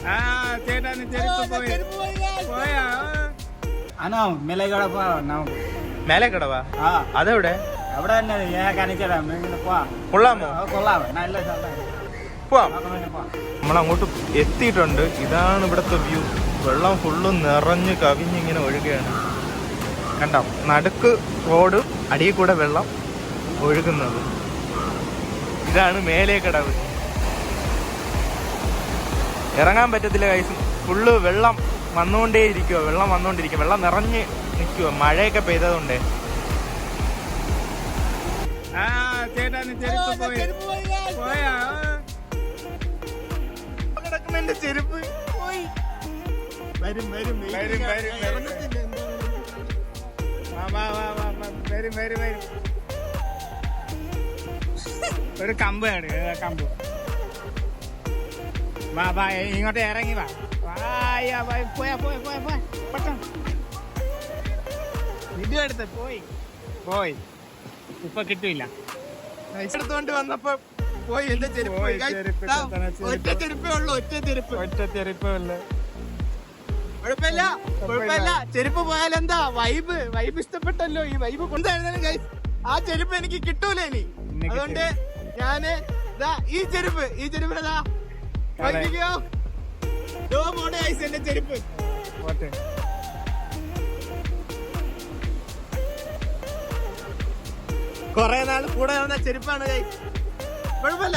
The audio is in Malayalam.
ചേട്ടാ പോയാ അനോ മേലേക്കട മേലേക്കടവാ അതെവിടെ? അവിടെ തന്നെ ഞാൻ കാണിച്ചതാ. കൊള്ളാമോ? കൊള്ളാം, നല്ല പോവാം. നമ്മളങ്ങോട്ട് എത്തിയിട്ടുണ്ട്. ഇതാണ് ഇവിടുത്തെ വ്യൂ. വെള്ളം ഫുള്ളും നിറഞ്ഞ് കവിഞ്ഞിങ്ങനെ ഒഴുകുകയാണ്. കണ്ടോ, നടുക്ക് റോഡ്, അടിയിൽ കൂടെ വെള്ളം ഒഴുകുന്നത്. ഇതാണ് മേലേക്കടവ്. ഇറങ്ങാൻ പറ്റത്തില്ല കൈസ്. ഫുള്ള് വെള്ളം വന്നുകൊണ്ടേയിരിക്കുക. വെള്ളം നിറഞ്ഞ് നിൽക്കുക. മഴയൊക്കെ പെയ്തതുകൊണ്ടേ. ചേട്ടാ പോയാ കിടക്കുന്ന എന്റെ ചെരുപ്പ് പോയി. വരും ഒരു കമ്പ് കമ്പ് വാ ഇങ്ങോട്ട് ഇറങ്ങി വാ. പോയാ പെട്ടെന്ന് വീഡിയോ എടുത്ത് പോയി ഇപ്പൊ കിട്ടൂല. എടുത്തോണ്ട് വന്നപ്പോ പോയി എന്റെ ചെരുപ്പ്. ഒറ്റ ചെരുപ്പേ ഉള്ളൂ. ഒറ്റ ചെരുപ്പല്ല. കുഴപ്പമില്ല. ചെരുപ്പ് പോയാലെന്താ? വൈബ് ഇഷ്ടപ്പെട്ടല്ലോ. ഈ വൈബ് കൊണ്ടായിരുന്നാലും ഗൈസ് ആ ചെരുപ്പ് എനിക്ക് കിട്ടൂല ഇനി. അതുകൊണ്ട് ഞാന് ഈ ചെരുപ്പിനതാ മോഡേ ഐസ് എന്റെ ചെരുപ്പ്. കൊറേ നാൾ കൂടെ വന്ന ചെരുപ്പാണ് ഗൈസ്. കുഴപ്പമില്ല.